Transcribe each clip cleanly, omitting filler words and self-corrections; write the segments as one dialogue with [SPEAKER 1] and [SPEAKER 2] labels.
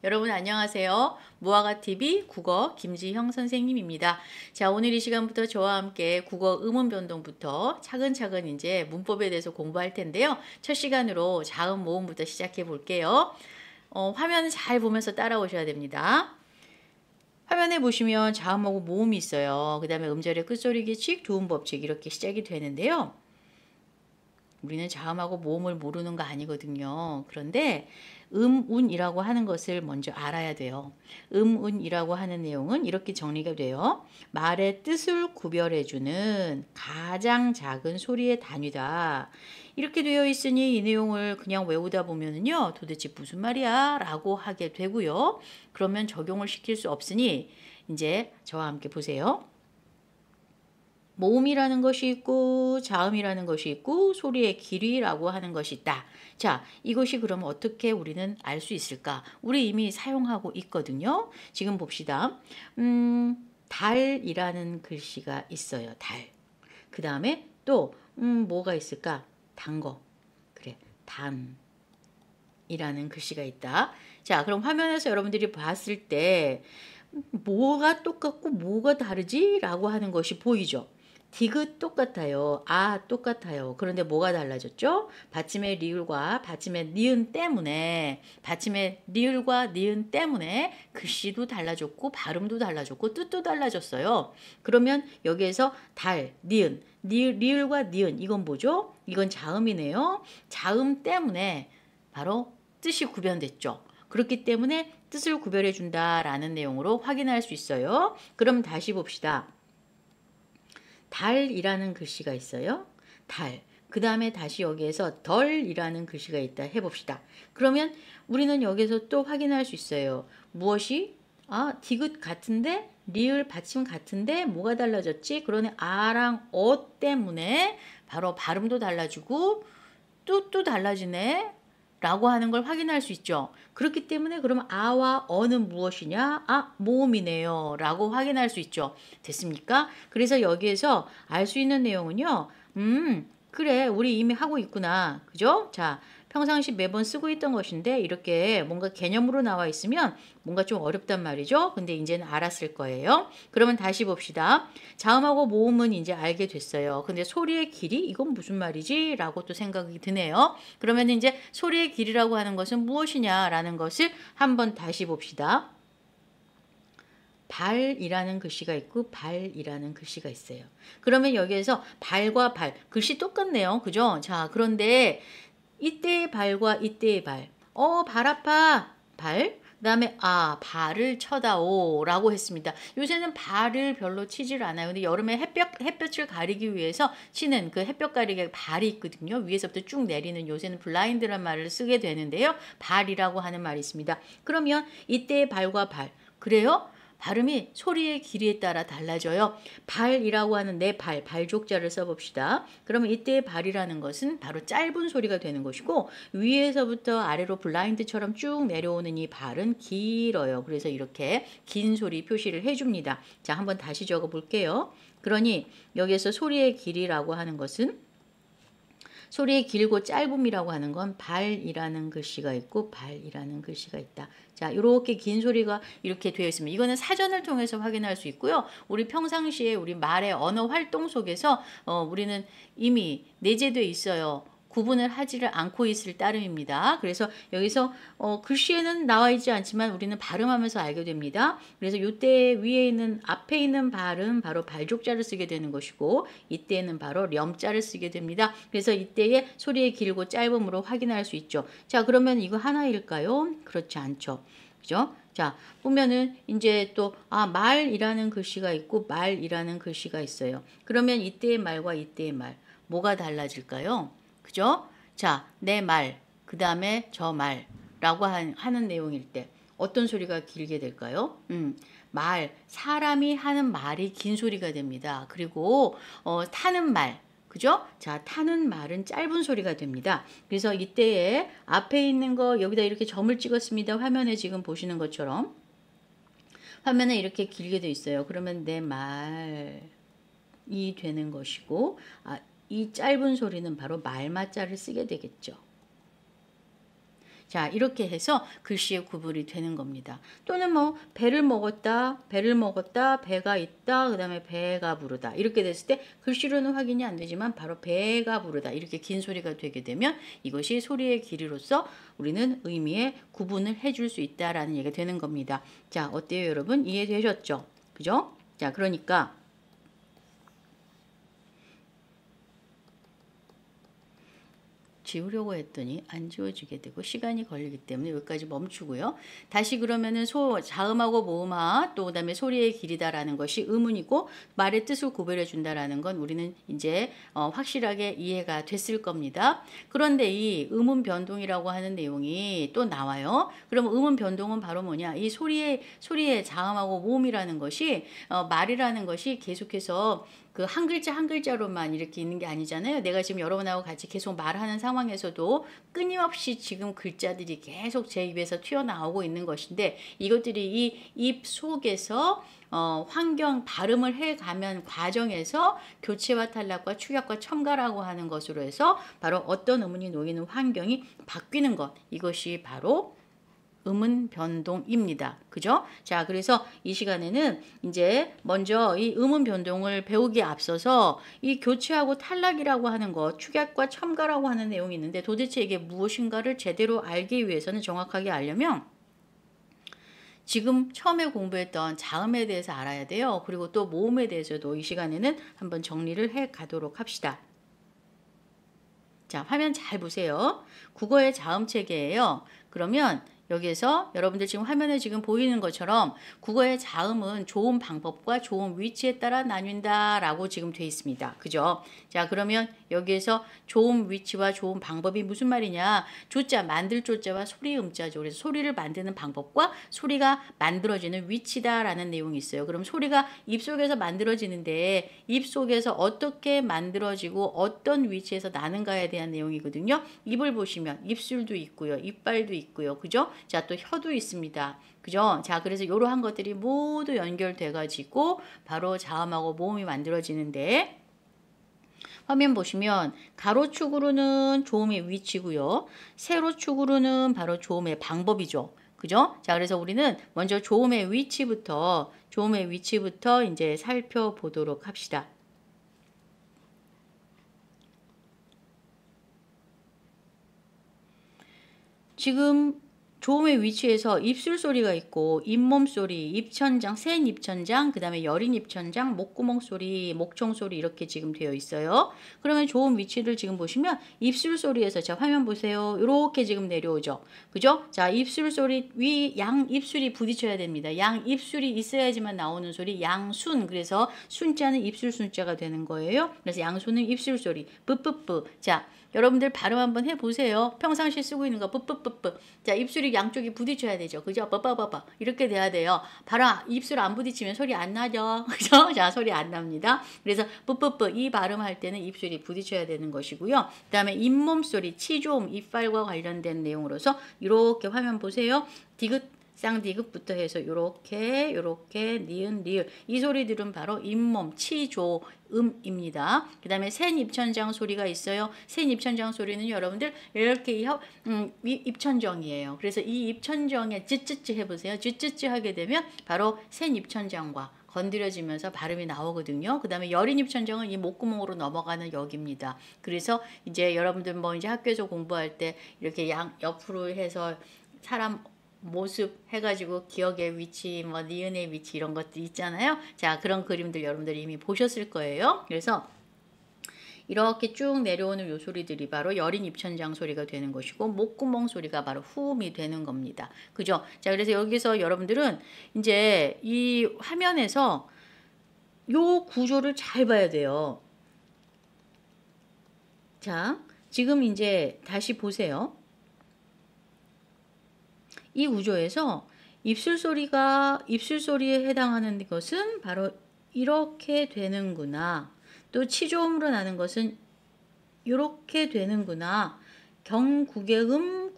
[SPEAKER 1] 여러분 안녕하세요. 무화과TV 국어 김지형 선생님입니다. 자, 오늘 이 시간부터 저와 함께 국어 음운 변동부터 차근차근 이제 문법에 대해서 공부할 텐데요. 첫 시간으로 자음 모음부터 시작해 볼게요. 화면 잘 보면서 따라오셔야 됩니다. 화면에 보시면 자음하고 모음이 있어요. 그 다음에 음절의 끝소리 규칙, 도움 법칙 이렇게 시작이 되는데요. 우리는 자음하고 모음을 모르는 거 아니거든요. 그런데 운이라고 하는 것을 먼저 알아야 돼요. 운이라고 하는 내용은 이렇게 정리가 돼요. 말의 뜻을 구별해주는 가장 작은 소리의 단위다. 이렇게 되어 있으니 이 내용을 그냥 외우다 보면은요, 도대체 무슨 말이야? 라고 하게 되고요. 그러면 적용을 시킬 수 없으니 이제 저와 함께 보세요. 모음이라는 것이 있고 자음이라는 것이 있고 소리의 길이라고 하는 것이 있다. 자, 이것이 그러면 어떻게 우리는 알 수 있을까? 우리 이미 사용하고 있거든요. 지금 봅시다. 달이라는 글씨가 있어요. 달. 그 다음에 또 뭐가 있을까? 단 거. 그래, 단이라는 글씨가 있다. 자, 그럼 화면에서 여러분들이 봤을 때 뭐가 똑같고 뭐가 다르지? 라고 하는 것이 보이죠. 디귿 똑같아요. 아 똑같아요. 그런데 뭐가 달라졌죠? 받침의 리을과 받침의 니은 때문에 글씨도 달라졌고 발음도 달라졌고 뜻도 달라졌어요. 그러면 여기에서 달, 니은, 리을과 니은 이건 뭐죠? 이건 자음이네요. 자음 때문에 바로 뜻이 구별됐죠. 그렇기 때문에 뜻을 구별해 준다라는 내용으로 확인할 수 있어요. 그럼 다시 봅시다. 달이라는 글씨가 있어요. 달. 그 다음에 다시 여기에서 덜이라는 글씨가 있다 해봅시다. 그러면 우리는 여기서 또 확인할 수 있어요. 무엇이? 디귿 같은데? 리을 받침 같은데? 뭐가 달라졌지? 그러네 아랑 어 때문에 바로 발음도 달라지고 뜻도 달라지네. 라고 하는 걸 확인할 수 있죠. 그렇기 때문에 그러면 아와 어는 무엇이냐? 모음이네요. 라고 확인할 수 있죠. 됐습니까? 그래서 여기에서 알 수 있는 내용은요. 그래 우리 이미 하고 있구나. 그죠? 자, 평상시 매번 쓰고 있던 것인데 이렇게 뭔가 개념으로 나와 있으면 뭔가 좀 어렵단 말이죠. 근데 이제는 알았을 거예요. 그러면 다시 봅시다. 자음하고 모음은 이제 알게 됐어요. 근데 소리의 길이 이건 무슨 말이지? 라고 또 생각이 드네요. 그러면 이제 소리의 길이라고 하는 것은 무엇이냐라는 것을 한번 다시 봅시다. 발이라는 글씨가 있고 발이라는 글씨가 있어요. 그러면 여기에서 발과 발, 글씨 똑같네요. 그죠? 자, 그런데 이때의 발과 이때의 발. 발 아파. 발. 그 다음에 발을 쳐다오 라고 했습니다. 요새는 발을 별로 치질 않아요. 근데 여름에 햇볕을 가리기 위해서 치는 그 햇볕 가리개 발이 있거든요. 위에서부터 쭉 내리는 요새는 블라인드란 말을 쓰게 되는데요. 발이라고 하는 말이 있습니다. 그러면 이때의 발과 발. 그래요? 발음이 소리의 길이에 따라 달라져요. 발이라고 하는 내 발, 발족자를 써봅시다. 그러면 이때의 발이라는 것은 바로 짧은 소리가 되는 것이고 위에서부터 아래로 블라인드처럼 쭉 내려오는 이 발은 길어요. 그래서 이렇게 긴 소리 표시를 해줍니다. 자, 한번 다시 적어볼게요. 그러니 여기에서 소리의 길이라고 하는 것은 소리의 길고 짧음이라고 하는 건 발이라는 글씨가 있고 발이라는 글씨가 있다. 자, 이렇게 긴 소리가 이렇게 되어 있습니다. 이거는 사전을 통해서 확인할 수 있고요. 우리 평상시에 우리 말의 언어 활동 속에서 우리는 이미 내재되어 있어요. 구분을 하지를 않고 있을 따름입니다. 그래서 여기서 글씨에는 나와 있지 않지만 우리는 발음하면서 알게 됩니다. 그래서 이때 위에 있는 앞에 있는 발은 바로 발족자를 쓰게 되는 것이고 이때는 바로 렴자를 쓰게 됩니다. 그래서 이때의 소리의 길고 짧음으로 확인할 수 있죠. 자, 그러면 이거 하나일까요? 그렇지 않죠. 그죠? 자, 보면은 이제 또 말이라는 글씨가 있고 말이라는 글씨가 있어요. 그러면 이때의 말과 이때의 말 뭐가 달라질까요? 그죠? 자, 내 말, 그 다음에 저 말라고 하는 내용일 때 어떤 소리가 길게 될까요? 사람이 하는 말이 긴 소리가 됩니다. 그리고 타는 말, 그죠? 자, 타는 말은 짧은 소리가 됩니다. 그래서 이때에 앞에 있는 거 여기다 이렇게 점을 찍었습니다. 화면에 지금 보시는 것처럼 화면에 이렇게 길게 돼 있어요. 그러면 내 말이 되는 것이고 이 짧은 소리는 바로 말마자를 쓰게 되겠죠. 자, 이렇게 해서 글씨의 구분이 되는 겁니다. 또는 뭐 배를 먹었다, 배가 있다, 그 다음에 배가 부르다 이렇게 됐을 때 글씨로는 확인이 안 되지만 바로 배가 부르다 이렇게 긴 소리가 되게 되면 이것이 소리의 길이로서 우리는 의미의 구분을 해줄 수 있다라는 얘기가 되는 겁니다. 자, 어때요 여러분? 이해되셨죠? 그죠? 자, 그러니까 지우려고 했더니 안 지워지게 되고 시간이 걸리기 때문에 여기까지 멈추고요. 다시 그러면은 자음하고 모음하 또 그다음에 소리의 길이다라는 것이 의문이고 말의 뜻을 구별해 준다라는 건 우리는 이제 확실하게 이해가 됐을 겁니다. 그런데 이 음운 변동이라고 하는 내용이 또 나와요. 그럼 음운 변동은 바로 뭐냐? 이 소리의 자음하고 모음이라는 것이 말이라는 것이 계속해서 그 한 글자 한 글자로만 이렇게 있는 게 아니잖아요. 내가 지금 여러분하고 같이 계속 말하는 상황에서도 끊임없이 지금 글자들이 계속 제 입에서 튀어나오고 있는 것인데 이것들이 이 입 속에서 환경 발음을 해가면 과정에서 교체와 탈락과 축약과 첨가라고 하는 것으로 해서 바로 어떤 음운이 놓이는 환경이 바뀌는 것 이것이 바로 음운 변동입니다. 그죠? 자, 그래서 이 시간에는 이제 먼저 이 음운 변동을 배우기에 앞서서 이 교체하고 탈락이라고 하는 것, 축약과 첨가라고 하는 내용이 있는데 도대체 이게 무엇인가를 제대로 알기 위해서는 정확하게 알려면 지금 처음에 공부했던 자음에 대해서 알아야 돼요. 그리고 또 모음에 대해서도 이 시간에는 한번 정리를 해 가도록 합시다. 자, 화면 잘 보세요. 국어의 자음 체계예요. 그러면 여기에서 여러분들 지금 화면에 지금 보이는 것처럼 국어의 자음은 좋은 방법과 좋은 위치에 따라 나뉜다라고 지금 돼 있습니다. 그죠? 자, 그러면 여기에서 좋은 위치와 좋은 방법이 무슨 말이냐? 조자, 만들 조자와 소리 음자죠. 그래서 소리를 만드는 방법과 소리가 만들어지는 위치다라는 내용이 있어요. 그럼 소리가 입속에서 만들어지는데 입속에서 어떻게 만들어지고 어떤 위치에서 나는가에 대한 내용이거든요. 입을 보시면 입술도 있고요. 이빨도 있고요. 그죠? 자, 또 혀도 있습니다. 그죠? 자, 그래서 이러한 것들이 모두 연결돼 가지고 바로 자음하고 모음이 만들어지는데 화면 보시면 가로축으로는 조음의 위치고요. 세로축으로는 바로 조음의 방법이죠. 그죠? 자, 그래서 우리는 먼저 조음의 위치부터 이제 살펴보도록 합시다. 지금 조음의 위치에서 입술 소리가 있고 잇몸 소리, 입천장, 센 입천장, 그 다음에 여린 입천장, 목구멍 소리, 목청 소리 이렇게 지금 되어 있어요. 그러면 조음 위치를 지금 보시면 입술 소리에서 자 화면 보세요. 이렇게 지금 내려오죠. 그죠? 자 입술 소리 양 입술이 부딪혀야 됩니다. 양 입술이 있어야지만 나오는 소리 양순. 그래서 순자는 입술 순자가 되는 거예요. 그래서 양순은 입술 소리 뿌뿌뿌. 자 여러분들 발음 한번 해보세요. 평상시 쓰고 있는 거 뿌뿌뿌뿌. 자 입술이 양쪽이 부딪혀야 되죠. 그죠? 빠빠빠빠 이렇게 돼야 돼요. 발음 입술 안 부딪히면 소리 안 나죠. 그죠? 자 소리 안 납니다. 그래서 뿌뿌뿌 이 발음할 때는 입술이 부딪혀야 되는 것이고요. 그 다음에 잇몸 소리 치조음 이빨과 관련된 내용으로서 이렇게 화면 보세요. 디귿 쌍디귿부터 해서 요렇게 니은 리을 이 소리들은 바로 잇몸 치조음입니다. 그 다음에 센 입천장 소리가 있어요. 센 입천장 소리는 여러분들 이렇게 입천정이에요. 그래서 이 입천정에 쯔쯔쯔 해보세요. 쯔쯔쯔 하게 되면 바로 센 입천장과 건드려지면서 발음이 나오거든요. 그 다음에 여린 입천장은 이 목구멍으로 넘어가는 역입니다. 그래서 이제 여러분들 뭐 이제 학교에서 공부할 때 이렇게 옆으로 해서 사람 모습 해가지고 기억의 위치, 뭐 니은의 위치 이런 것들 있잖아요. 자 그런 그림들 여러분들이 이미 보셨을 거예요. 그래서 이렇게 쭉 내려오는 요 소리들이 바로 여린 입천장 소리가 되는 것이고 목구멍 소리가 바로 후음이 되는 겁니다. 그죠? 자 그래서 여기서 여러분들은 이제 이 화면에서 요 구조를 잘 봐야 돼요. 자 지금 이제 다시 보세요. 이 구조에서 입술 소리에 해당하는 것은 바로 이렇게 되는구나. 또 치조음으로 나는 것은 이렇게 되는구나. 경국의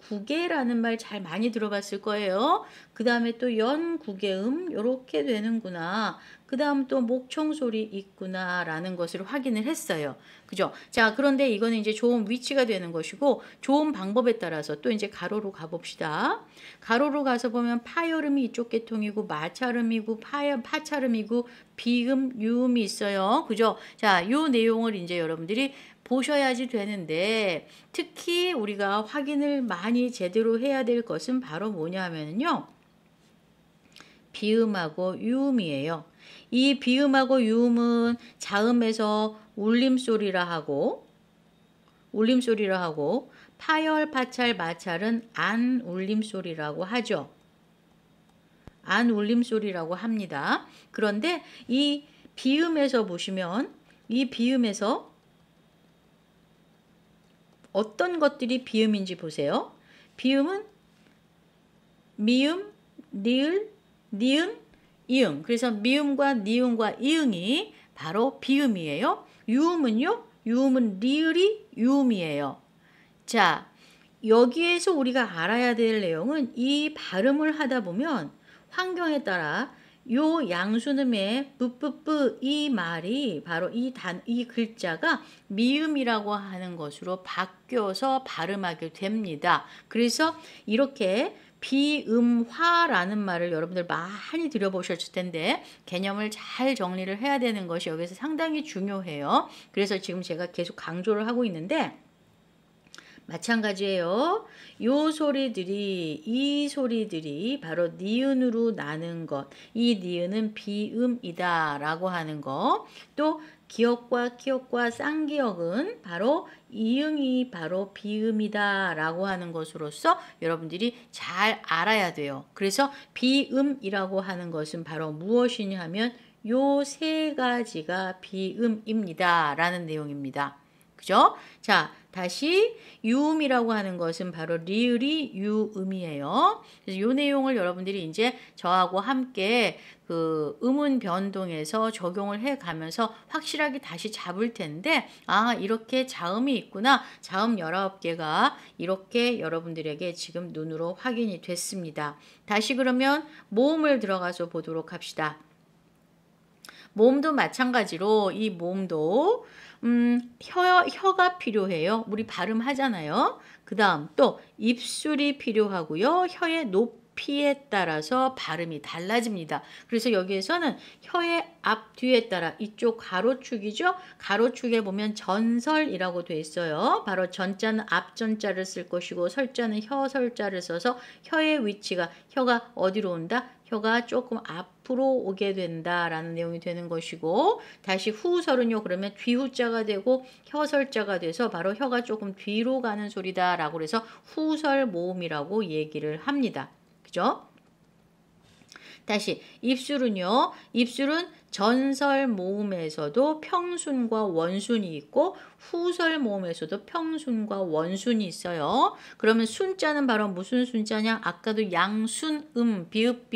[SPEAKER 1] 연구개라는 말 잘 많이 들어봤을 거예요. 그 다음에 또 연구개음 요렇게 되는구나. 그 다음 또 목청소리 있구나 라는 것을 확인을 했어요. 그죠? 자, 그런데 이거는 이제 좋은 위치가 되는 것이고 좋은 방법에 따라서 또 이제 가로로 가봅시다. 가로로 가서 보면 파열음이 이쪽 계통이고 마찰음이고 파찰음이고 비음, 유음이 있어요. 그죠? 자, 요 내용을 이제 여러분들이 보셔야지 되는데 특히 우리가 확인을 많이 제대로 해야 될 것은 바로 뭐냐 하면요. 비음하고 유음이에요. 이 비음하고 유음은 자음에서 울림소리라 하고 파열, 파찰, 마찰은 안 울림소리라고 하죠. 안 울림소리라고 합니다. 그런데 이 비음에서 보시면 이 비음에서 어떤 것들이 비음인지 보세요. 비음은 미음, 니을, 니은, 이응. 그래서 미음과 니은과 이응이 바로 비음이에요. 유음은요? 유음은 리을이 유음이에요. 자, 여기에서 우리가 알아야 될 내용은 이 발음을 하다 보면 환경에 따라 요 양순음의 뿌뿌뿌 이 말이 바로 이 글자가 미음이라고 하는 것으로 바뀌어서 발음하게 됩니다. 그래서 이렇게 비음화라는 말을 여러분들 많이 들어보셨을 텐데 개념을 잘 정리를 해야 되는 것이 여기서 상당히 중요해요. 그래서 지금 제가 계속 강조를 하고 있는데 마찬가지예요. 이 소리들이 바로 니은으로 나는 것. 이 니은은 비음이다 라고 하는 거. 또 기역과 키역과 쌍기역은 바로 이응이 바로 비음이다 라고 하는 것으로서 여러분들이 잘 알아야 돼요. 그래서 비음이라고 하는 것은 바로 무엇이냐 하면 요 세 가지가 비음입니다 라는 내용입니다. 그죠? 자, 다시 유음이라고 하는 것은 바로 리을이 유음이에요. 그래서 이 내용을 여러분들이 이제 저하고 함께 그 음운 변동에서 적용을 해 가면서 확실하게 다시 잡을 텐데 이렇게 자음이 있구나. 자음 19개가 이렇게 여러분들에게 지금 눈으로 확인이 됐습니다. 다시 그러면 모음을 들어가서 보도록 합시다. 모음도 마찬가지로 이 모음도 혀가 필요해요. 우리 발음하잖아요. 그 다음 또 입술이 필요하고요. 혀의 높이에 따라서 발음이 달라집니다. 그래서 여기에서는 혀의 앞뒤에 따라 이쪽 가로축이죠. 가로축에 보면 전설이라고 되어 있어요. 바로 전자는 앞전자를 쓸 것이고 설자는 혀설자를 써서 혀의 위치가 혀가 어디로 온다? 혀가 조금 앞으로 오게 된다라는 내용이 되는 것이고 다시 후설은요. 그러면 뒤후자가 되고 혀설자가 돼서 바로 혀가 조금 뒤로 가는 소리다라고 그래서 후설 모음이라고 얘기를 합니다. 그죠? 다시 입술은요. 입술은 전설 모음에서도 평순과 원순이 있고 후설 모음에서도 평순과 원순이 있어요. 그러면 순자는 바로 무슨 순자냐? 아까도 양순음 비읍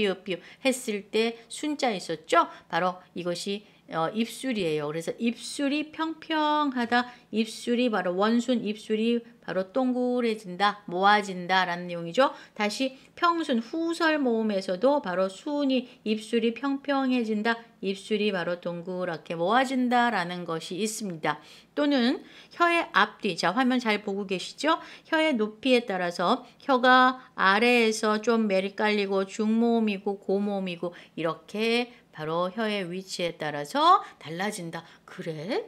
[SPEAKER 1] 했을 때 순자 있었죠? 바로 이것이 입술이에요. 그래서 입술이 평평하다. 입술이 바로 원순 입술이 바로 동그래진다, 모아진다 라는 내용이죠. 다시 평순 후설 모음에서도 바로 순이 입술이 평평해진다. 입술이 바로 동그랗게 모아진다 라는 것이 있습니다. 또는 혀의 앞뒤, 자 화면 잘 보고 계시죠? 혀의 높이에 따라서 혀가 아래에서 좀 메리 깔리고 중모음이고 고모음이고 이렇게 바로 혀의 위치에 따라서 달라진다. 그래?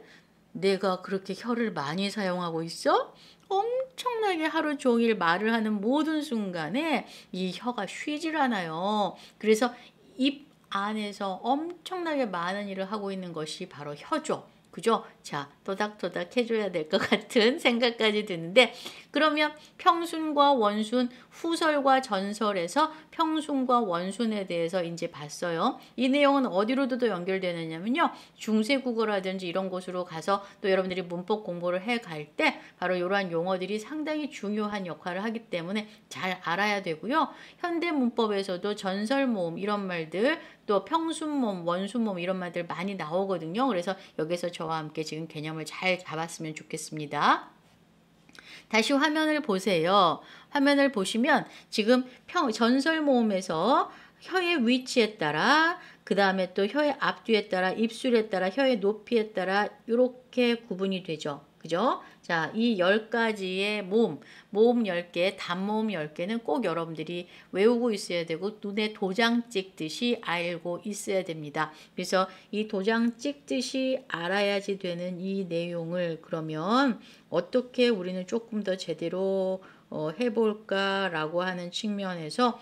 [SPEAKER 1] 내가 그렇게 혀를 많이 사용하고 있어? 엄청나게 하루 종일 말을 하는 모든 순간에 이 혀가 쉬질 않아요. 그래서 입 안에서 엄청나게 많은 일을 하고 있는 것이 바로 혀죠. 그죠? 자, 토닥토닥 해줘야 될 것 같은 생각까지 드는데 그러면 평순과 원순, 후설과 전설에서 평순과 원순에 대해서 이제 봤어요. 이 내용은 어디로도 연결되느냐면요. 중세국어라든지 이런 곳으로 가서 또 여러분들이 문법 공부를 해 갈 때 바로 이러한 용어들이 상당히 중요한 역할을 하기 때문에 잘 알아야 되고요. 현대 문법에서도 전설모음 이런 말들 또 평순모음, 원순모음 이런 말들 많이 나오거든요. 그래서 여기서 저와 함께 지금 개념을 잘 잡았으면 좋겠습니다. 다시 화면을 보세요. 화면을 보시면 지금 전설 모음에서 혀의 위치에 따라 그 다음에 또 혀의 앞뒤에 따라 입술에 따라 혀의 높이에 따라 이렇게 구분이 되죠. 그죠? 자, 이 10가지의 모음 10개, 단모음 10개는 꼭 여러분들이 외우고 있어야 되고 눈에 도장 찍듯이 알고 있어야 됩니다. 그래서 이 도장 찍듯이 알아야지 되는 이 내용을 그러면 어떻게 우리는 조금 더 제대로 해볼까라고 하는 측면에서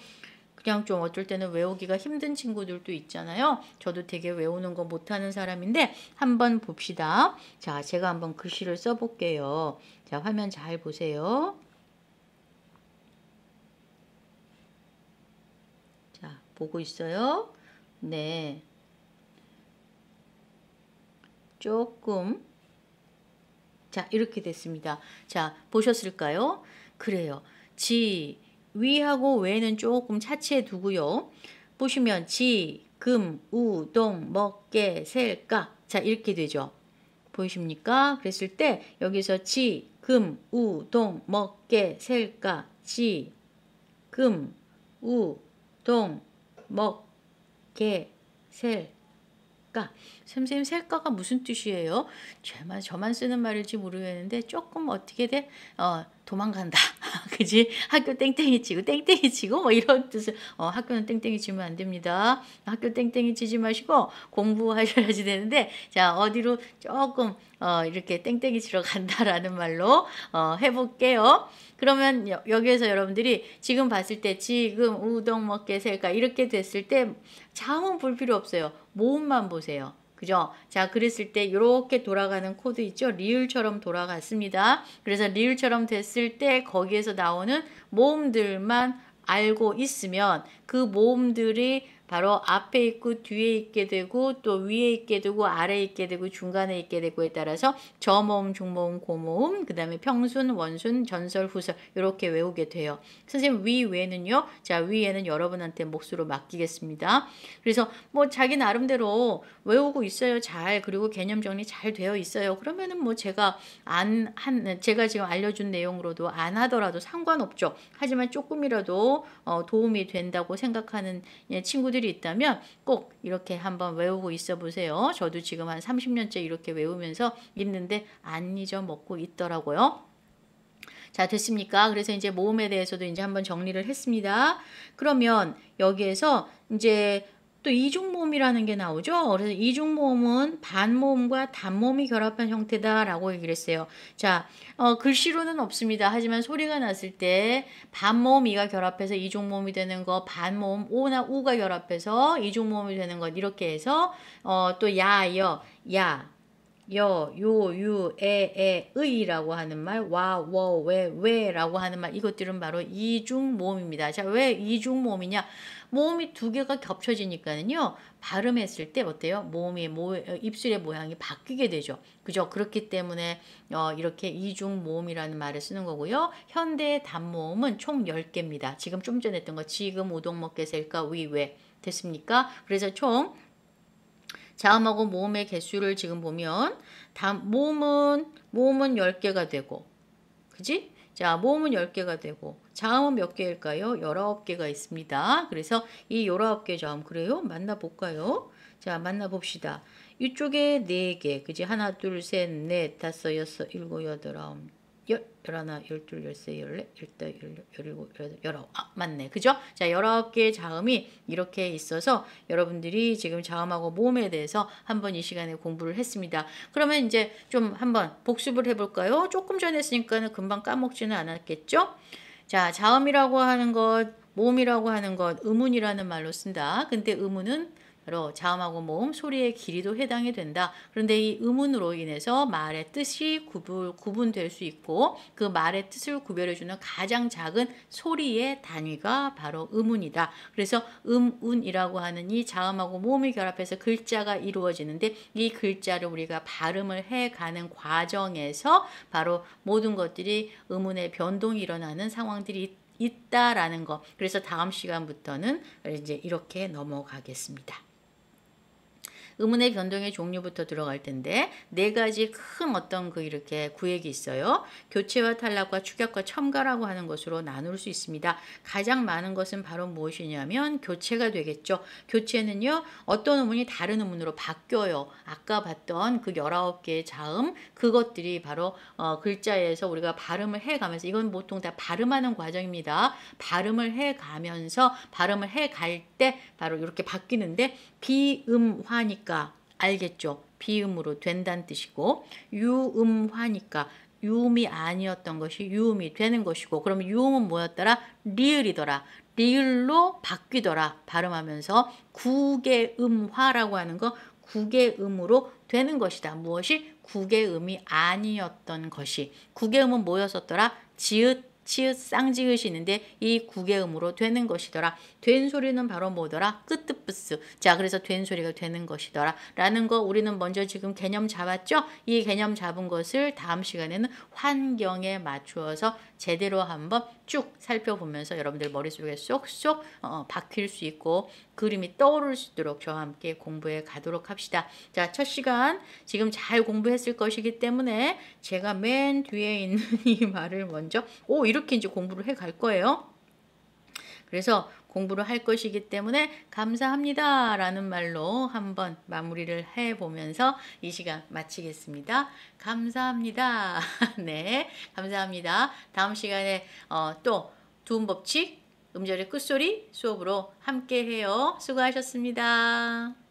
[SPEAKER 1] 그냥 좀 어쩔 때는 외우기가 힘든 친구들도 있잖아요. 저도 되게 외우는 거 못하는 사람인데 한번 봅시다. 자, 제가 한번 글씨를 써볼게요. 자, 화면 잘 보세요. 자, 보고 있어요? 네. 조금. 자, 이렇게 됐습니다. 자, 보셨을까요? 그래요. 위하고 외는 조금 차치해 두고요. 보시면 지, 금, 우, 동, 먹, 개, 셀, 까. 자, 이렇게 되죠. 보이십니까? 그랬을 때 여기서 지, 금, 우, 동, 먹, 개, 셀, 까. 지, 금, 우, 동, 먹, 개, 셀, 까. 선생님 셀까가 무슨 뜻이에요? 저만 쓰는 말일지 모르겠는데 조금 어떻게 돼? 도망간다. 그지? 학교 땡땡이 치고 뭐 이런 뜻을 학교는 땡땡이 치면 안 됩니다. 학교 땡땡이 치지 마시고 공부하셔야지 되는데 자 어디로 조금 이렇게 땡땡이 치러 간다라는 말로 해볼게요. 그러면 여기에서 여러분들이 지금 봤을 때 지금 우동 먹게 셀까 이렇게 됐을 때 자음은 볼 필요 없어요. 모음만 보세요. 그죠? 자, 그랬을 때 이렇게 돌아가는 코드 있죠? 리을처럼 돌아갔습니다. 그래서 리을처럼 됐을 때 거기에서 나오는 모음들만 알고 있으면 그 모음들이 바로 앞에 있고 뒤에 있게 되고 또 위에 있게 되고 아래에 있게 되고 중간에 있게 되고에 따라서 저모음, 중모음, 고모음, 그 다음에 평순, 원순, 전설, 후설 이렇게 외우게 돼요. 선생님 위에는요. 자, 위에는 여러분한테 몫으로 맡기겠습니다. 그래서 뭐 자기 나름대로 외우고 있어요. 잘. 그리고 개념 정리 잘 되어 있어요. 그러면은 뭐 제가 제가 지금 알려준 내용으로도 안 하더라도 상관없죠. 하지만 조금이라도 도움이 된다고 생각하는 친구들이 있다면 꼭 이렇게 한번 외우고 있어 보세요. 저도 지금 한 30년째 이렇게 외우면서 있는데 안 잊어먹고 있더라고요. 자, 됐습니까? 그래서 이제 모음에 대해서도 이제 한번 정리를 했습니다. 그러면 여기에서 이제 또 이중모음이라는 게 나오죠. 그래서 이중모음은 반모음과 단모음이 결합한 형태다라고 얘기를 했어요. 자, 글씨로는 없습니다. 하지만 소리가 났을 때 반모음 이가 결합해서 이중모음이 되는 거, 반모음 오나 우가 결합해서 이중모음이 되는 것 이렇게 해서 또 야, 여, 야, 요, 유, 의라고 하는 말, 와, 워, 왜라고 하는 말 이것들은 바로 이중모음입니다. 자, 왜 이중모음이냐? 모음이 두 개가 겹쳐지니까는요. 발음했을 때 어때요? 입술의 모양이 바뀌게 되죠. 그죠? 그렇기 때문에 이렇게 이중모음이라는 말을 쓰는 거고요. 현대의 단모음은 총 10개입니다. 지금 좀 전에 했던 거 지금 우동 먹게 셀까 위, 왜 됐습니까? 그래서 총 자음하고 모음의 개수를 지금 보면 모음은 10개가 되고 그지? 자, 모음은 10개가 되고 자음은 몇 개일까요? 19개가 있습니다. 그래서 이 19개 자음 그래요? 만나볼까요? 자, 만나봅시다. 이쪽에 4개 그지? 하나, 둘, 셋, 넷, 다섯, 여섯, 일곱, 여덟, 아홉, 열하나, 열둘, 열세, 열네, 열다, 열일곱, 여덟, 열아홉. 맞네. 그죠? 자, 19개의 자음이 이렇게 있어서 여러분들이 지금 자음하고 모음에 대해서 한번 이 시간에 공부를 했습니다. 그러면 이제 좀 한번 복습을 해볼까요? 조금 전에 했으니까 금방 까먹지는 않았겠죠? 자, 자음이라고 하는 것, 모음이라고 하는 것, 음운이라는 말로 쓴다. 근데 음운은 바로 자음하고 모음, 소리의 길이도 해당이 된다. 그런데 이 음운으로 인해서 말의 뜻이 구분될 수 있고 그 말의 뜻을 구별해주는 가장 작은 소리의 단위가 바로 음운이다. 그래서 음운이라고 하는 이 자음하고 모음이 결합해서 글자가 이루어지는데 이 글자를 우리가 발음을 해가는 과정에서 바로 모든 것들이 음운의 변동이 일어나는 상황들이 있다라는 거. 그래서 다음 시간부터는 이제 이렇게 넘어가겠습니다. 의문의 변동의 종류부터 들어갈 텐데 네 가지 큰 어떤 그 이렇게 구획이 있어요. 교체와 탈락과 축약과 첨가라고 하는 것으로 나눌 수 있습니다. 가장 많은 것은 바로 무엇이냐면 교체가 되겠죠. 교체는요, 어떤 의문이 다른 의문으로 바뀌어요. 아까 봤던 그 19개의 자음, 그것들이 바로 글자에서 우리가 발음을 해가면서, 이건 보통 다 발음하는 과정입니다. 발음을 해가면서 발음을 해갈 때 바로 이렇게 바뀌는데, 비음화니까 알겠죠? 비음으로 된다는 뜻이고, 유음화니까 유음이 아니었던 것이 유음이 되는 것이고, 그러면 유음은 뭐였더라? 리을이더라. 리을로 바뀌더라. 발음하면서 국외음화라고 하는 거, 국외음으로 되는 것이다. 무엇이? 국외음이 아니었던 것이. 국외음은 뭐였었더라? 지읒, 치읓, 쌍지읒이 있는데 이 국외음으로 되는 것이더라. 된 소리는 바로 뭐더라? 끄뜨뿌스. 자, 그래서 된 소리가 되는 것이더라 라는 거 우리는 먼저 지금 개념 잡았죠? 이 개념 잡은 것을 다음 시간에는 환경에 맞추어서 제대로 한번 쭉 살펴보면서 여러분들 머릿속에 쏙쏙 박힐 수 있고 그림이 떠오를 수 있도록 저와 함께 공부해 가도록 합시다. 자, 첫 시간 지금 잘 공부했을 것이기 때문에 제가 맨 뒤에 있는 이 말을 먼저 이렇게 이제 공부를 해 갈 거예요. 그래서 공부를 할 것이기 때문에 감사합니다 라는 말로 한번 마무리를 해보면서 이 시간 마치겠습니다. 감사합니다. 네, 감사합니다. 다음 시간에 또 두음법칙, 음절의 끝소리 수업으로 함께 해요. 수고하셨습니다.